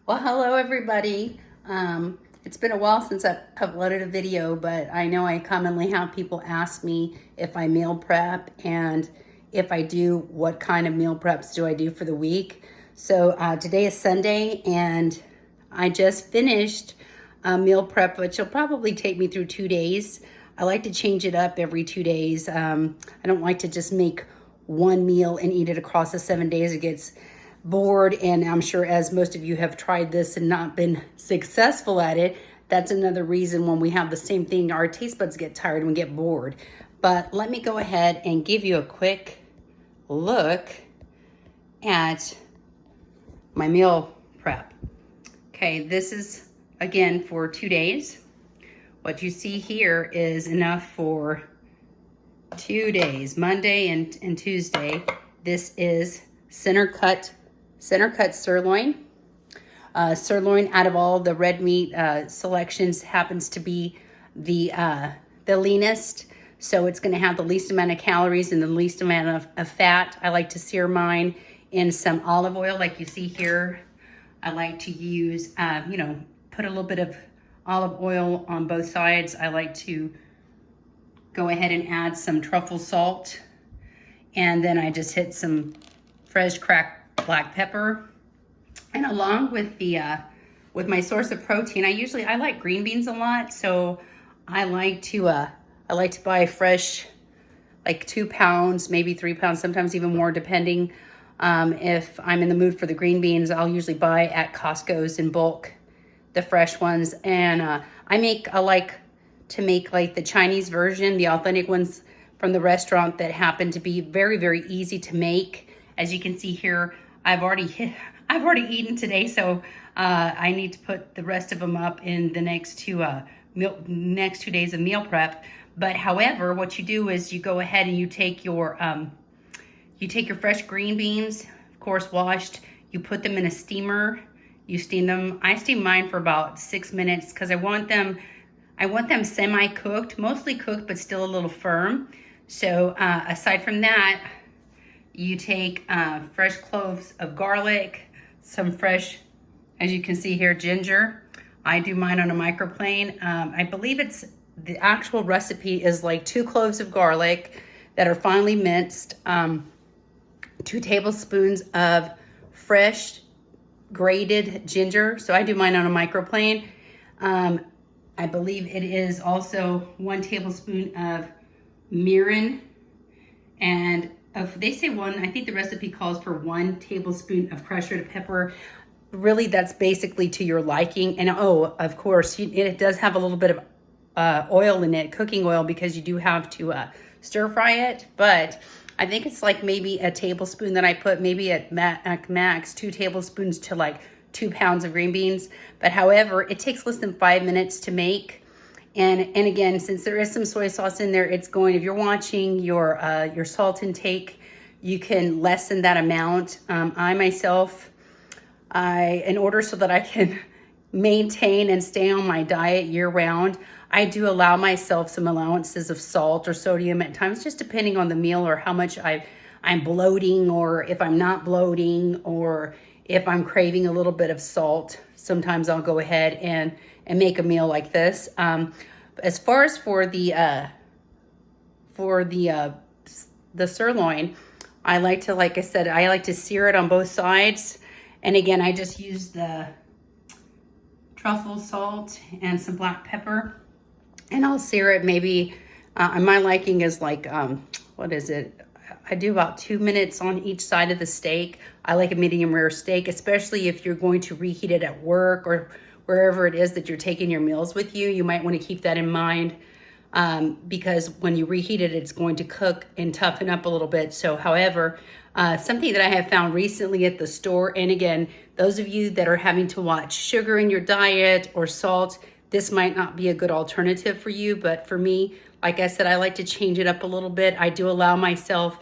Well, hello everybody. It's been a while since I've uploaded a video, but I know I commonly have people ask me if I meal prep, and if I do, what kind of meal preps do I do for the week. So today is Sunday, and I just finished a meal prep, which will probably take me through 2 days. I like to change it up every 2 days. I don't like to just make one meal and eat it across the 7 days. It gets bored, and I'm sure as most of you have tried this and not been successful at it, that's another reason when we have the same thing, our taste buds get tired and we get bored. But let me go ahead and give you a quick look at my meal prep. Okay, this is again for 2 days. What you see here is enough for 2 days, Monday and Tuesday. This is center cut sirloin. Sirloin, out of all the red meat selections, happens to be the leanest. So it's going to have the least amount of calories and the least amount of fat. I like to sear mine in some olive oil like you see here. I like to use, put a little bit of olive oil on both sides. I like to go ahead and add some truffle salt. And then I just hit some fresh cracked black pepper. And along with the with my source of protein, I like green beans a lot, so I like to buy fresh, like 2 pounds, maybe 3 pounds, sometimes even more, depending. If I'm in the mood for the green beans, I'll usually buy at Costco's in bulk, the fresh ones. And I like to make like the Chinese version, the authentic ones from the restaurant that happen to be very, very easy to make. As you can see here, I've already eaten today, so I need to put the rest of them up in the next 2 days of meal prep. But however, what you do is you go ahead and you take your fresh green beans, of course washed. You put them in a steamer. You steam them. I steam mine for about 6 minutes because I want them semi-cooked, mostly cooked, but still a little firm. So aside from that, you take fresh cloves of garlic, some fresh, as you can see here, ginger. I do mine on a microplane. I believe the actual recipe is like 2 cloves of garlic that are finely minced, 2 tablespoons of fresh grated ginger. So I do mine on a microplane. I believe it is also 1 tablespoon of mirin, and they say I think the recipe calls for 1 tablespoon of crushed red pepper. Really, that's basically to your liking. And of course, it does have a little bit of oil in it, cooking oil, because you do have to stir fry it. But I think it's like maybe a tablespoon that I put, maybe at max 2 tablespoons to like 2 pounds of green beans. But however, it takes less than 5 minutes to make. And again, since there is some soy sauce in there, if you're watching your salt intake, you can lessen that amount. I myself, in order so that I can maintain and stay on my diet year round, I do allow myself some allowances of salt or sodium at times, just depending on the meal or how much I'm bloating, or if I'm not bloating, or if I'm craving a little bit of salt. Sometimes I'll go ahead and make a meal like this. As far as for the sirloin, I like to, like I said, I like to sear it on both sides. And again, I just use the truffle salt and some black pepper, and I'll sear it maybe, my liking is like, what is it? I do about 2 minutes on each side of the steak. I like a medium rare steak, especially if you're going to reheat it at work or wherever it is that you're taking your meals with you. You might want to keep that in mind, because when you reheat it, it's going to cook and toughen up a little bit. So however, something that I have found recently at the store, and again, those of you that are having to watch sugar in your diet or salt, this might not be a good alternative for you. But for me, like I said, I like to change it up a little bit. I do allow myself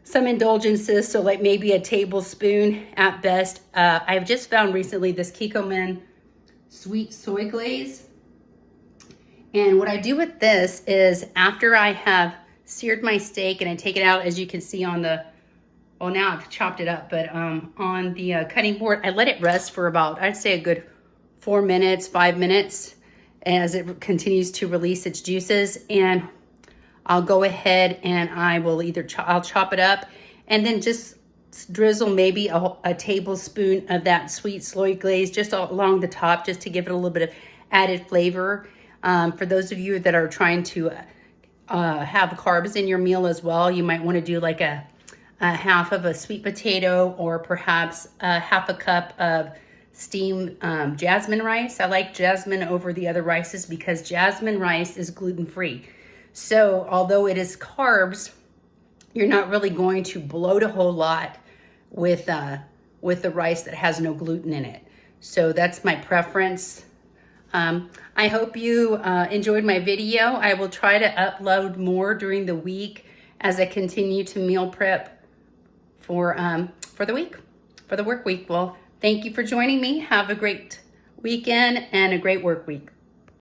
some indulgences, so like maybe a tablespoon at best. I've just found recently this Kikkoman sweet soy glaze. And what I do with this is, after I have seared my steak and I take it out, as you can see on the well, now I've chopped it up, but on the cutting board, I let it rest for about, I'd say a good 4 minutes, 5 minutes, as it continues to release its juices. And I'll go ahead and I will I'll chop it up and then just drizzle maybe a tablespoon of that sweet soy glaze just along the top, just to give it a little bit of added flavor. For those of you that are trying to have carbs in your meal as well, you might want to do like a half of a sweet potato, or perhaps half a cup of steamed jasmine rice. I like jasmine over the other rices because jasmine rice is gluten-free. So although it is carbs, you're not really going to bloat a whole lot with the rice that has no gluten in it. So that's my preference. I hope you enjoyed my video. I will try to upload more during the week as I continue to meal prep for the week, for the work week. Well, thank you for joining me. Have a great weekend and a great work week.